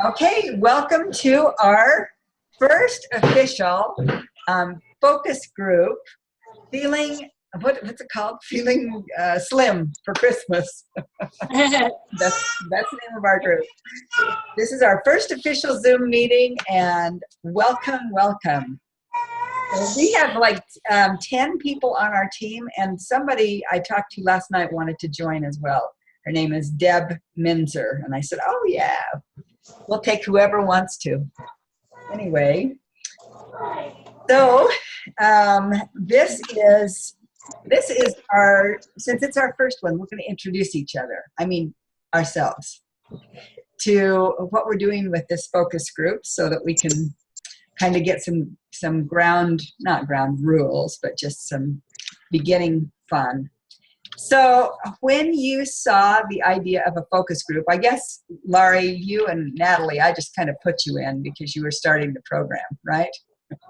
Okay, welcome to our first official focus group, feeling, what's it called? Feeling slim for Christmas. That's the name of our group. This is our first official Zoom meeting, and welcome. We have like 10 people on our team, and somebody I talked to last night wanted to join as well. Her name is Deb Minzer, and I said, oh yeah, we'll take whoever wants to. Anyway, so this is our, since it's our first one, we're going to introduce ourselves, to what we're doing with this focus group so that we can kind of get some not ground rules, but just some beginning fun. So when you saw the idea of a focus group, I guess, Laurie, you and Natalie, I just kind of put you in because you were starting the program, right?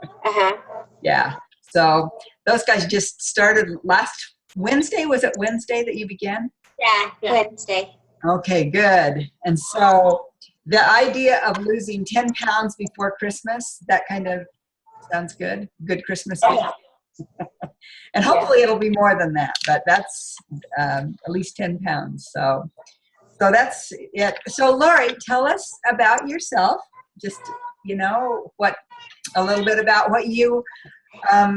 Uh-huh. Yeah. So those guys just started last Wednesday. Was it Wednesday that you began? Yeah, Wednesday. Okay, good. And so the idea of losing 10 pounds before Christmas, that kind of sounds good. Good Christmas gift. And hopefully it'll be more than that, but that's at least 10 pounds. So that's it. So Laurie, tell us about yourself. Just, a little bit about what you, how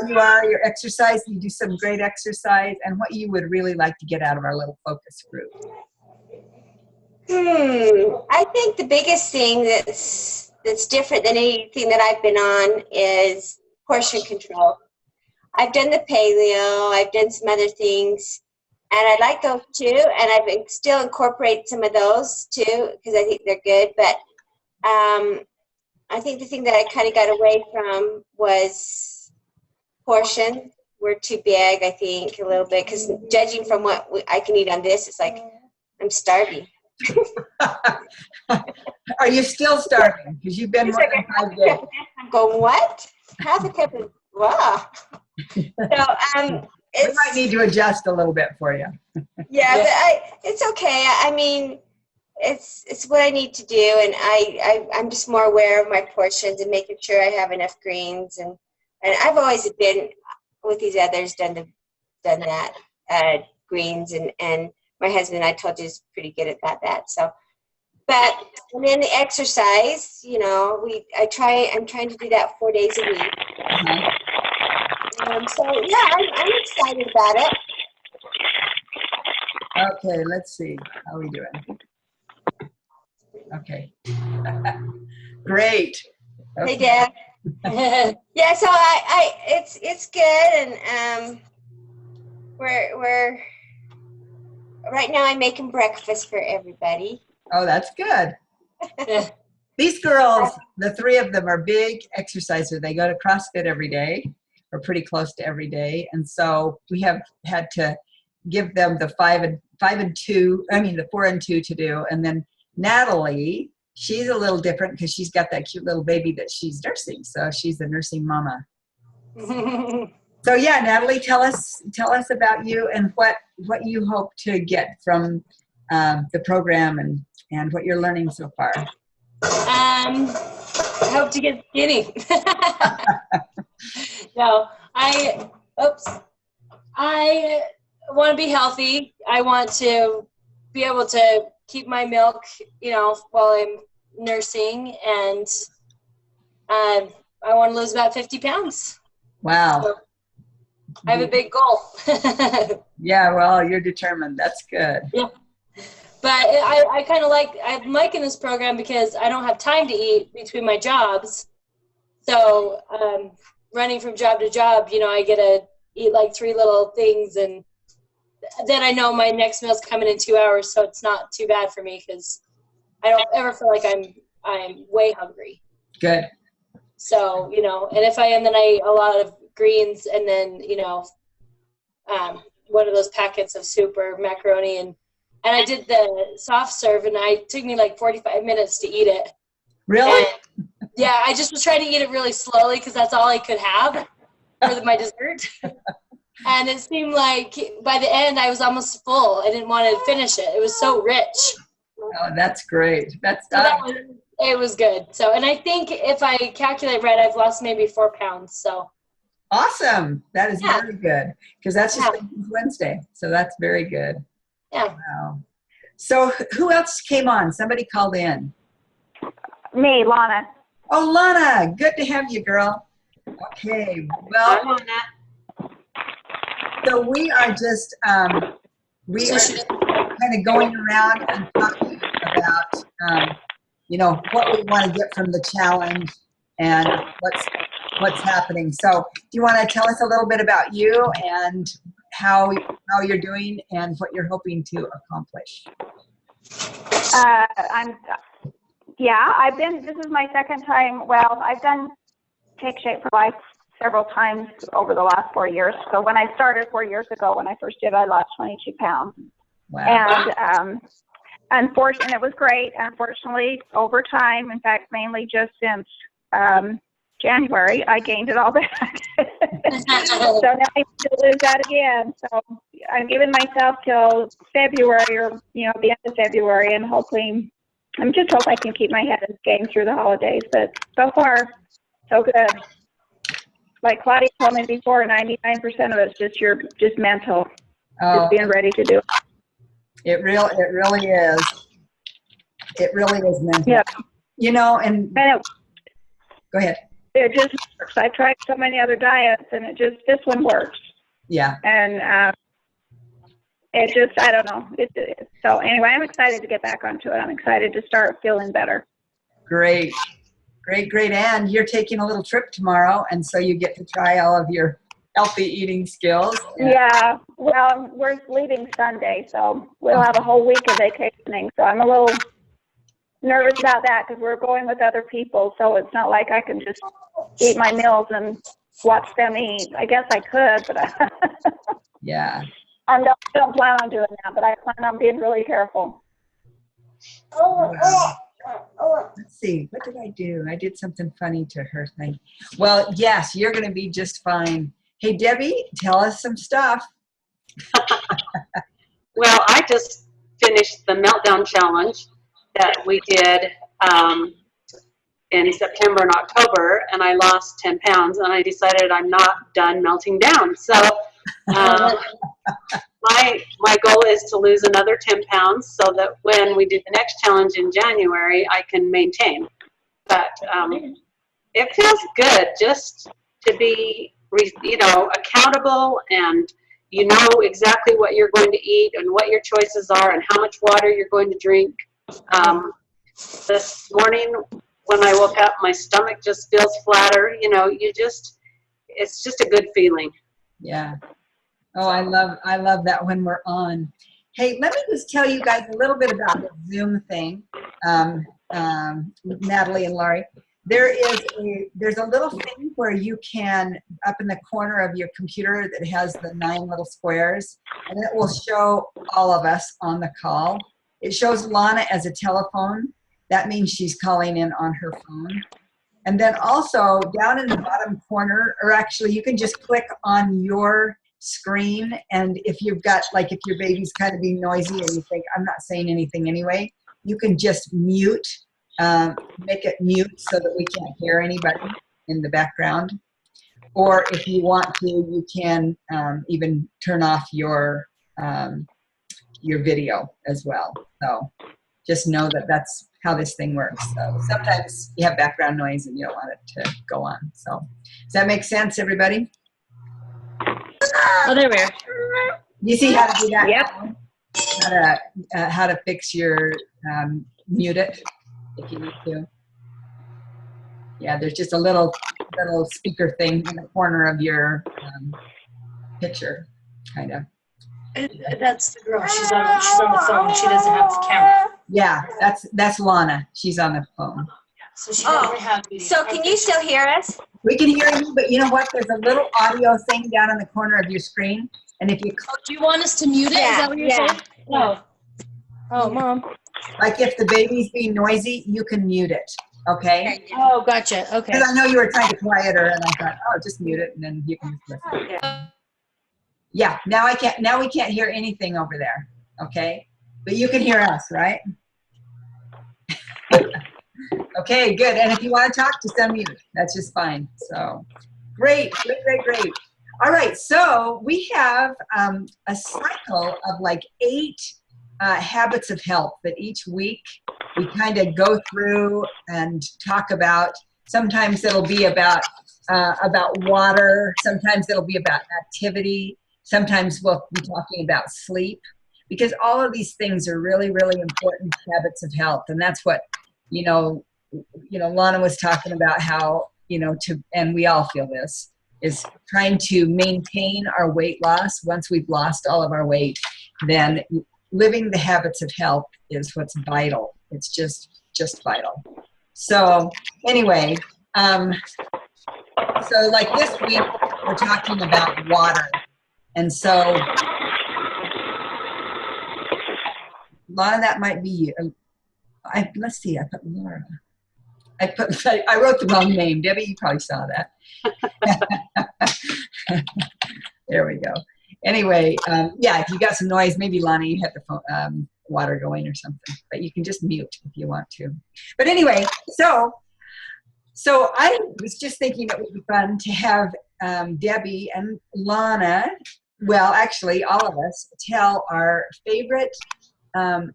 you are, your exercise. You do some great exercise, and what you would really like to get out of our little focus group. I think the biggest thing that's different than anything that I've been on is portion control. I've done the paleo, I've done some other things, and I like those too, and I've still incorporate some of those too because I think they're good, but I think the thing that I kind of got away from was portion. We're too big, I think, a little bit, because judging from what I can eat on this, it's like I'm starving. Are you still starving? Because you've been more than 5 days. I'm going, what? Half a cup of, wow. So, we might need to adjust a little bit for you. Yeah, but it's okay. I mean, it's what I need to do, and I'm just more aware of my portions and making sure I have enough greens, and I've always been with these others done that greens, and my husband, I told you, is pretty good at that. So, but and then the exercise, I'm trying to do that 4 days a week. So yeah, I'm excited about it. Okay, let's see. How are we doing? Okay. Great. Okay. Hey, Deb. Yeah, so it's good, and we're right now I'm making breakfast for everybody. Oh, that's good. These girls, the 3 of them, are big exercisers. They go to CrossFit every day, or pretty close to every day, and so we have had to give them the 4 and 2 to do, and then Natalie, she's a little different because she's got that cute little baby that she's nursing, so she's a nursing mama. So yeah, Natalie, tell us about you and what you hope to get from the program and what you're learning so far. I hope to get skinny. No, I want to be healthy. I want to be able to keep my milk, while I'm nursing, and I want to lose about 50 pounds. Wow. So I have a big goal. Yeah, well, you're determined. That's good. Yeah. But I'm liking this program because I don't have time to eat between my jobs. So running from job to job, I get to eat like 3 little things, and then I know my next meal's coming in 2 hours, so it's not too bad for me because I don't ever feel like I'm way hungry. Good. So, and if I am, then I eat a lot of greens, and then, one of those packets of soup or macaroni, and I did the soft serve, and it took me like 45 minutes to eat it. Really? And, yeah, I just was trying to eat it really slowly because that's all I could have for my dessert. And it seemed like by the end I was almost full. I didn't want to finish it. It was so rich. Oh, that's great. That's So it was good. So, and I think if I calculate right, I've lost maybe 4 pounds. So awesome. That is Yeah. very good because that's just Yeah. Wednesday. So that's very good. yeah. Wow. So who else came on? Somebody called in. Me, Lana. Oh, Lana, good to have you, girl. Okay, well, so we are just, we So are she- kind of going around and talking about, what we want to get from the challenge and what's happening. So do you want to tell us a little bit about you and how you're doing and what you're hoping to accomplish? This is my second time. Well, I've done Take Shape for Life several times over the last 4 years. So when I started 4 years ago, when I first did, I lost 22 pounds. Wow. And unfortunately, it was great. Unfortunately, over time, in fact, mainly just since January, I gained it all back. So now I need to lose that again. So I'm giving myself till February or, the end of February, and hopefully, I'm just hope I can keep my head in the game through the holidays. But so far, so good. Like Claudia told me before, 99% of it's just mental, Oh, just being ready to do it. it really is. It really is mental. Yeah. And And go ahead. it just works. I tried so many other diets, and this one works. Yeah. And it just, I don't know. So anyway, I'm excited to get back onto it. I'm excited to start feeling better. Great. And you're taking a little trip tomorrow, and so you get to try all of your healthy eating skills. Yeah. Well, we're leaving Sunday, so we'll have a whole week of vacationing. So I'm a little nervous about that because we're going with other people. So it's not like I can just eat my meals and watch them eat. I guess I could, but Yeah. I don't plan on doing that. But I plan on being really careful. Wow. Let's see. What did I do? I did something funny to her thing. Well, yes, you're going to be just fine. Hey, Debbie, tell us some stuff. Well, I just finished the Meltdown Challenge that we did in September and October, and I lost 10 pounds, and I decided I'm not done melting down. So my goal is to lose another 10 pounds so that when we do the next challenge in January, I can maintain. But it feels good just to be, accountable, and you know exactly what you're going to eat and what your choices are and how much water you're going to drink. This morning when I woke up, my stomach just feels flatter. It's just a good feeling. Yeah. Oh, I love that when we're on. Hey, let me just tell you guys a little bit about the Zoom thing, Natalie and Laurie. There's a little thing where you can, up in the corner of your computer that has the 9 little squares, and it will show all of us on the call. It shows Lana as a telephone. That means she's calling in on her phone. And then also down in the bottom corner, or actually you can just click on your screen, and if you've got, like, if your baby's kind of being noisy and you think, I'm not saying anything anyway, you can just mute, make it mute so that we can't hear anybody in the background. Or if you want to, you can even turn off your video as well. So just know that that's how this thing works. So sometimes you have background noise and you don't want it to go on. So does that make sense, everybody? Oh, there we are. You see how to do that? Yep. How to fix your mute it if you need to. Yeah, there's just a little speaker thing in the corner of your picture, kind of. That's the girl. She's on the phone. She doesn't have the camera. Yeah, that's Lana. She's on the phone. So she doesn't have video. So can you still hear us? We can hear you, but you know what? There's a little audio thing down in the corner of your screen, and if you Do you want us to mute it? Is that what you're saying? No. Oh, Mom. like if the baby's being noisy, you can mute it. Okay? Oh, gotcha. Okay. Because I know you were trying to quiet her, and I thought, oh, just mute it, and then you can just listen. Yeah. Now we can't hear anything over there. Okay? But you can hear us, right? Okay, good. And if you want to talk, just unmute. That's just fine. So great. All right, so we have a cycle of like 8 habits of health that each week we kind of go through and talk about. Sometimes it'll be about water. Sometimes it'll be about activity. Sometimes we'll be talking about sleep, because all of these things are really, really important habits of health. And that's what, Lana was talking about, how, and we all feel this, is trying to maintain our weight loss. Once we've lost all of our weight, then living the habits of health is what's vital. It's just vital. So anyway, so like this week, we're talking about water. And so, Lana, that might be you. Let's see, I put Laura. I wrote the wrong name. Debbie, you probably saw that. There we go. Anyway, yeah, if you got some noise, maybe Lana, you had the phone, water going or something, but you can just mute if you want to. But anyway, so I was just thinking it would be fun to have Debbie and Lana, well, actually all of us, tell our favorite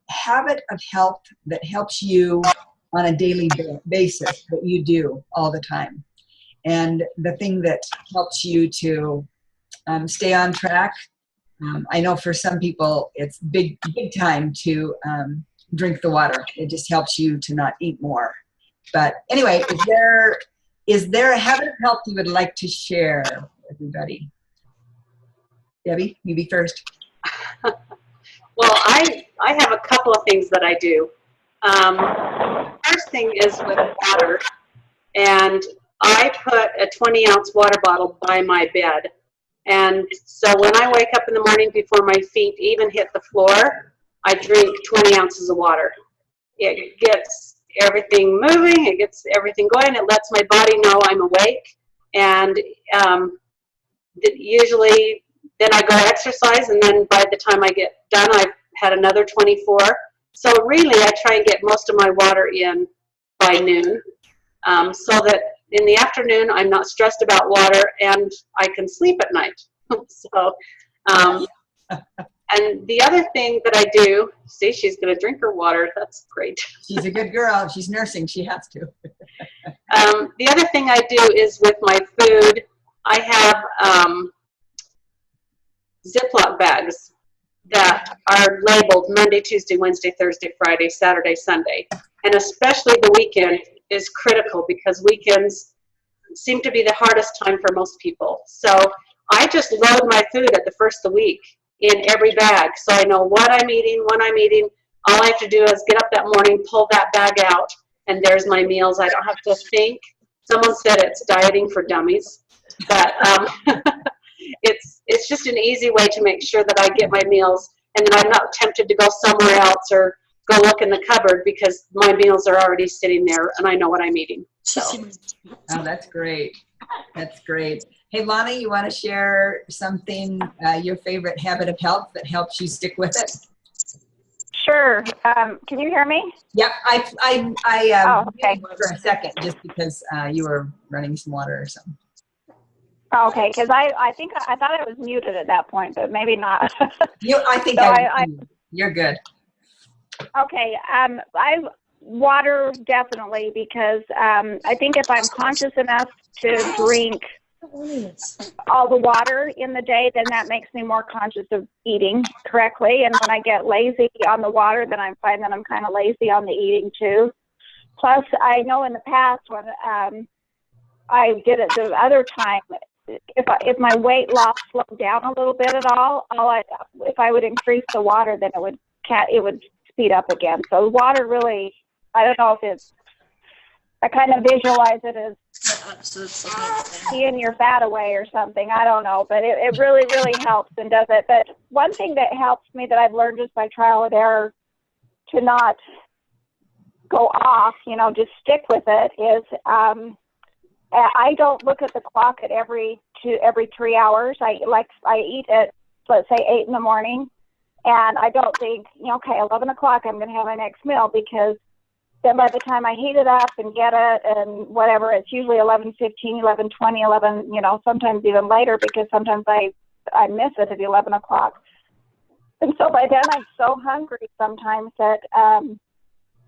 habit of health that helps you on a daily basis, that you do all the time, and the thing that helps you to stay on track. I know for some people it's big time to drink the water. It just helps you to not eat more. But anyway, is there a habit of health you would like to share, everybody? Debbie, you be first. Well, I have a couple of things that I do. First thing is with water, and I put a 20-ounce water bottle by my bed. And so when I wake up in the morning before my feet even hit the floor, I drink 20 ounces of water. It gets everything moving, it gets everything going, it lets my body know I'm awake, and usually then I go exercise, and then by the time I get done, I've had another 24. So really, I try and get most of my water in by noon, so that in the afternoon, I'm not stressed about water, and I can sleep at night. So, and the other thing that I do, see, she's going to drink her water. That's great. She's a good girl. She's nursing. She has to. The other thing I do is with my food, I have Ziploc bags that are labeled Monday, Tuesday, Wednesday, Thursday, Friday, Saturday, Sunday. And especially the weekend is critical, because weekends seem to be the hardest time for most people. So I just load my food at the first of the week in every bag, so I know what I'm eating, when I'm eating. All I have to do is get up that morning, pull that bag out, and there's my meals. I don't have to think. Someone said it's dieting for dummies, but it's just an easy way to make sure that I get my meals, and then I'm not tempted to go somewhere else or go look in the cupboard, because my meals are already sitting there and I know what I'm eating. So. Oh, that's great. That's great. Hey, Lana, you want to share something, your favorite habit of health that helps you stick with it? Sure. Can you hear me? Yep. I okay. For a second, just because you were running some water or something. Okay, because I think I thought I was muted at that point, but maybe not. I think you're good. Okay. Water, definitely, because I think if I'm conscious enough to drink all the water in the day, then that makes me more conscious of eating correctly. And when I get lazy on the water, then I find that I'm kind of lazy on the eating too. Plus, I know in the past when I did it the other time, if my weight loss slowed down a little bit at all, if I would increase the water, then it would speed up again. So water really, I don't know if it's, I kind of visualize it as peeing your fat away or something. I don't know, but it really, really helps and does it. But one thing that helps me that I've learned just by trial and error to not go off, just stick with it, is I don't look at the clock at every 3 hours. I eat at, let's say, 8 in the morning, and I don't think, okay, 11 o'clock I'm going to have my next meal, because then by the time I heat it up and get it and whatever, it's usually 11:15, 11:20, 11, sometimes even later, because sometimes I miss it at 11 o'clock. And so by then I'm so hungry sometimes that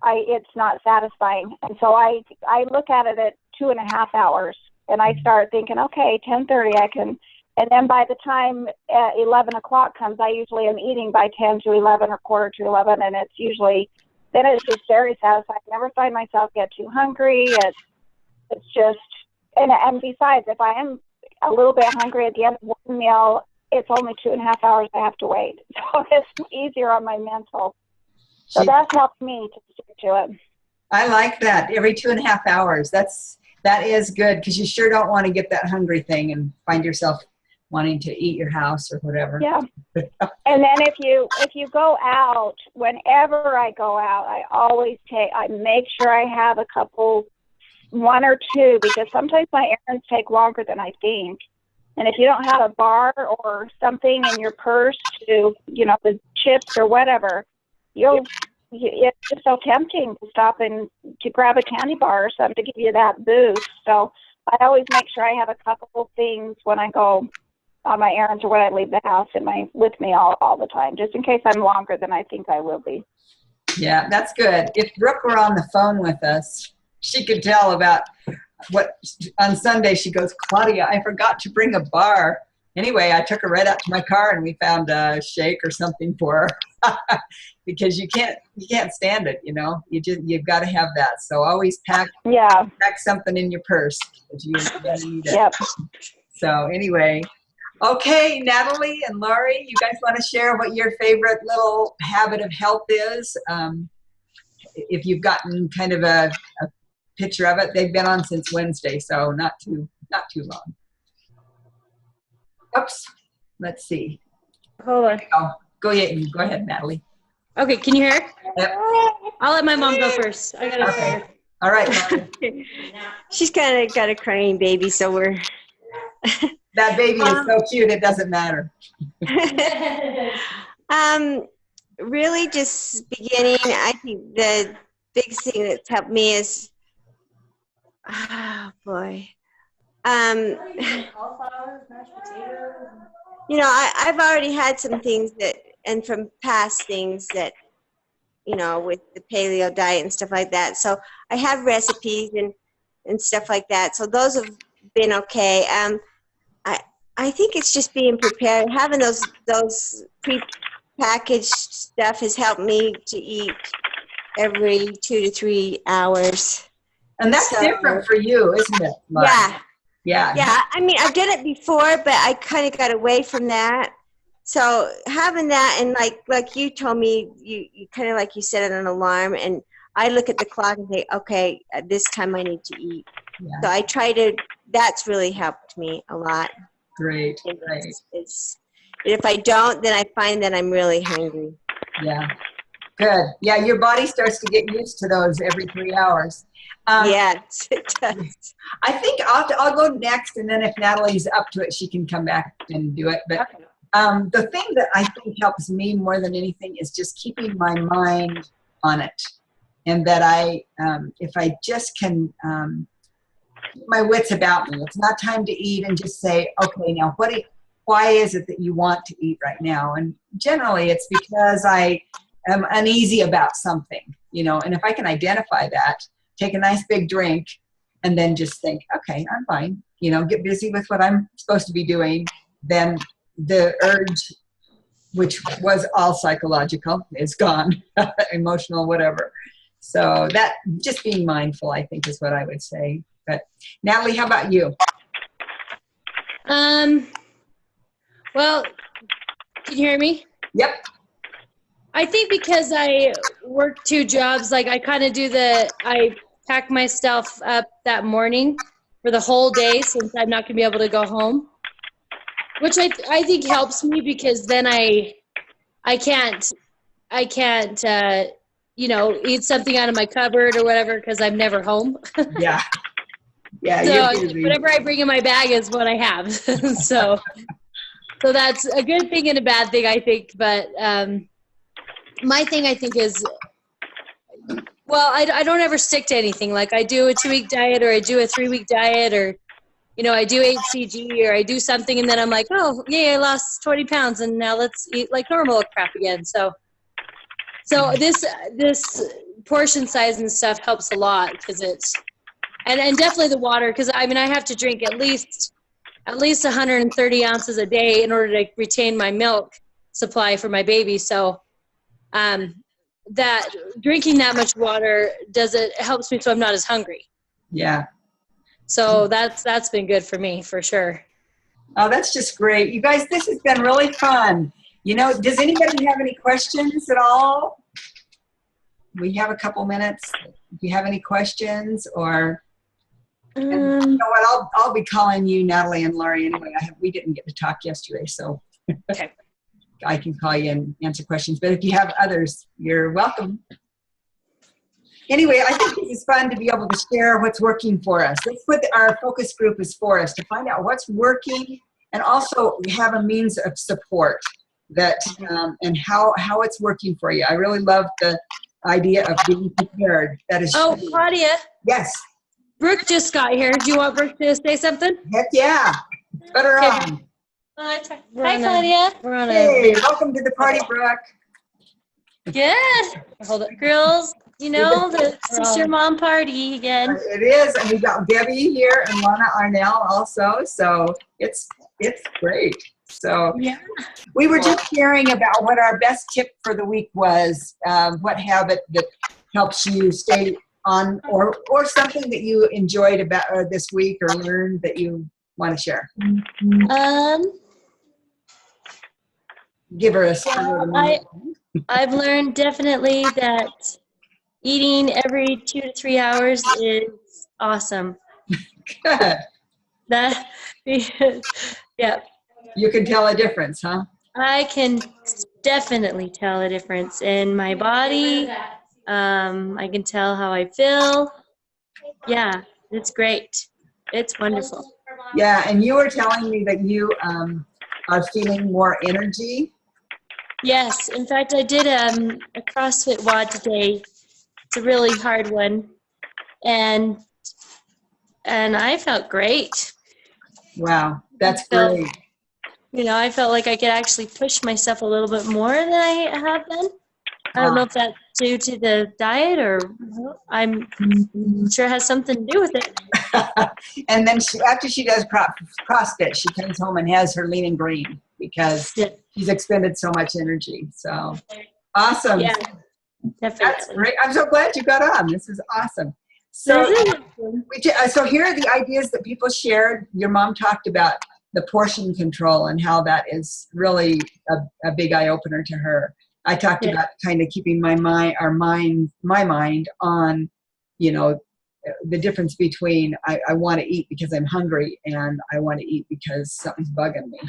it's not satisfying. And so I look at it at 2.5 hours, and I start thinking, okay, 10:30 I can. And then by the time 11 o'clock comes, I usually am eating by 10 to 11 or quarter to 11, and then it's just very satisfying. I never find myself get too hungry. It's just, and besides, if I am a little bit hungry at the end of one meal, it's only 2.5 hours I have to wait. So it's easier on my mental. So that's helped me to stick to it. I like that. Every 2.5 hours. That is good, because you sure don't want to get that hungry thing and find yourself wanting to eat your house or whatever. Yeah. And then if you go out, whenever I go out, I make sure I have a couple, 1 or 2, because sometimes my errands take longer than I think. And if you don't have a bar or something in your purse to, with chips or whatever, it's just so tempting to stop and to grab a candy bar or something to give you that boost. So I always make sure I have a couple of things when I go on my errands or when I leave the house with me all the time, just in case I'm longer than I think I will be. Yeah, that's good. If Brooke were on the phone with us, she could tell about on Sunday she goes, Claudia, I forgot to bring a bar. Anyway, I took her right out to my car and we found a shake or something for her because you can't stand it, you've got to have that. So always pack something in your purse. You're gonna need it. Yep. So anyway, okay, Natalie and Laurie, you guys want to share what your favorite little habit of health is? If you've gotten kind of a picture of it, they've been on since Wednesday, so not too long. Oops, let's see. Hold on. Oh, go ahead, Natalie. Okay, can you hear? Yep. I'll let my mom go first. I gotta Okay. All right, Laurie. She's kind of got a crying baby, so we're. That baby is so cute, it doesn't matter. Really just beginning, I think the big thing that's helped me is, oh boy. I've already had some things and from past things that, with the paleo diet and stuff like that. So I have recipes and stuff like that. So those have been okay. I think it's just being prepared. Having those pre-packaged stuff has helped me to eat every 2 to 3 hours. And that's different for you, isn't it, Laurie? Yeah. Yeah. I mean, I've done it before, but I kind of got away from that. So having that, and like you told me, you kind of like you set an alarm, and I look at the clock and say, okay, at this time I need to eat. Yeah. So I try to. That's really helped me a lot. Great. If I don't, then I find that I'm really hungry. Yeah. Good. Yeah, your body starts to get used to those every 3 hours. Yes, it does. I think I'll go next, and then if Natalie's up to it, she can come back and do it. But the thing that I think helps me more than anything is just keeping my mind on it, and that if I just can keep my wits about me, it's not time to eat, and just say, okay, now why is it that you want to eat right now? And generally, it's because I am uneasy about something, and if I can identify that, take a nice big drink, and then just think, okay, I'm fine, get busy with what I'm supposed to be doing, then the urge, which was all psychological, is gone, emotional, whatever. So that, just being mindful, I think, is what I would say. But Natalie, how about you? Well, can you hear me? Yep. I think because I work 2 jobs, like I kind of I pack my stuff up that morning for the whole day, since I'm not going to be able to go home, which I think helps me, because then I can't eat something out of my cupboard or whatever, because I'm never home. Yeah. Yeah. So whatever I bring in my bag is what I have. So that's a good thing and a bad thing, I think. But my thing, I think, is Well, I don't ever stick to anything. Like I do a 2-week diet or I do a 3-week diet or, I do HCG or I do something and then I'm like, oh, yay, I lost 20 pounds and now let's eat like normal crap again. So this portion size and stuff helps a lot because and definitely the water because I have to drink at least 130 ounces a day in order to retain my milk supply for my baby. So that drinking that much water helps me so I'm not as hungry. Yeah. So that's been good for me for sure. Oh, that's just great. You guys, this has been really fun. Does anybody have any questions at all? We have a couple minutes. If you have any questions or, you know what, I'll be calling you, Natalie and Laurie anyway. We didn't get to talk yesterday, so Okay. I can call you and answer questions. But if you have others, you're welcome. Anyway, I think this is fun to be able to share what's working for us. That's what our focus group is for us, to find out what's working and also have a means of support that and how it's working for you. I really love the idea of being prepared. That is Oh, true. Claudia, Yes. Brooke just got here. Do you want Brooke to say something? Heck yeah. Put her Okay. on. Hi, Claudia. We're on Hey, welcome to the party, Brooke. Good. Hold it. Girls, this is your mom party again. It is, and we got Debbie here and Lana Arnell also, so it's great. So Yeah. we were just sharing about what our best tip for the week was, what habit that helps you stay on, or something that you enjoyed about this week or learned that you want to share. Give her a I've learned definitely that eating every 2 to 3 hours is awesome. Good. That, yeah. You can tell a difference, huh? I can definitely tell a difference in my body. I can tell how I feel. Yeah, it's great. It's wonderful. Yeah, and you were telling me that you are feeling more energy. Yes, in fact, I did a CrossFit WOD today. It's a really hard one, and I felt great. Wow, that's So, great. I felt like I could actually push myself a little bit more than I have been. I don't know if that's due to the diet or I'm sure it has something to do with it. And then after she does CrossFit, she comes home and has her lean and green because she's expended so much energy. So awesome. Yeah, That's definitely. great. I'm so glad you got on. This is awesome. So, so here are the ideas that people shared. Your mom talked about the portion control and how that is really a big eye opener to her. I talked about kind of keeping my mind on, the difference between I want to eat because I'm hungry and I want to eat because something's bugging me.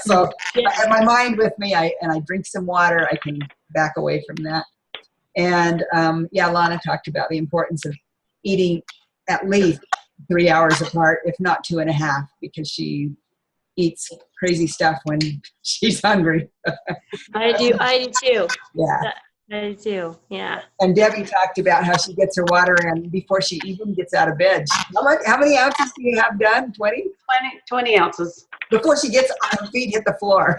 So I have my mind with me, and I drink some water, I can back away from that. And Lana talked about the importance of eating at least 3 hours apart, if not 2.5, because she eats crazy stuff when she's hungry. I do too. Yeah. I do, yeah. And Debbie talked about how she gets her water in before she even gets out of bed. How many ounces do you have done? 20? 20 ounces. Before she gets on her feet, hit the floor.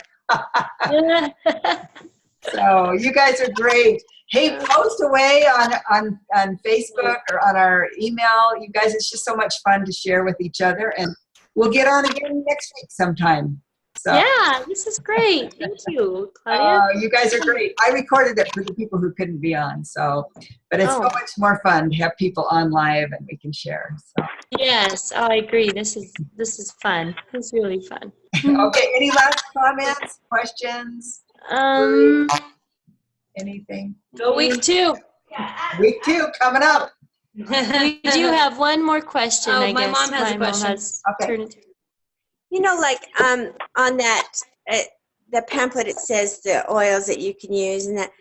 So you guys are great. Hey, post away on Facebook or on our email. You guys, it's just so much fun to share with each other. And we'll get on again next week sometime. So, yeah, this is great. Thank you, Claudia. you guys are great. I recorded it for the people who couldn't be on. But it's so much more fun to have people on live and we can share. So. Yes, I agree. This is fun. It's really fun. Okay, any last comments, questions, anything? Go week 2. Week 2 coming up. We do have one more question. I my guess. mom has a question. Okay. On that, the pamphlet, it says the oils that you can use and that.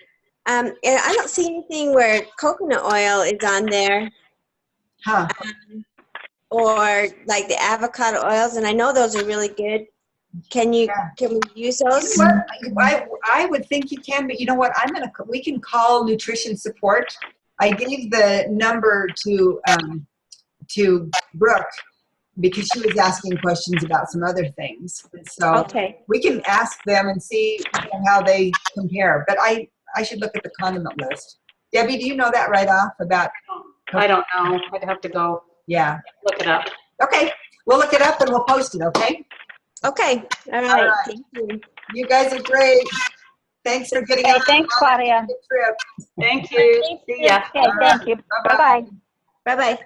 And I don't see anything where coconut oil is on there. Huh. Or like the avocado oils, and I know those are really good. Can we use those? I would think you can, but you know what? We can call nutrition support I gave the number to Brooke because she was asking questions about some other things. So Okay. we can ask them and see how they compare. But I should look at the condiment list. Debbie, do you know that right off about? I don't know. I'd have to go Yeah. look it up. Okay. We'll look it up and we'll post it, okay? Okay. All right. All right. Thank you. You guys are great. Thanks for getting Okay, on thanks, Claudia. the trip. Thank you. See ya. Okay, thank you. Bye-bye. Bye-bye.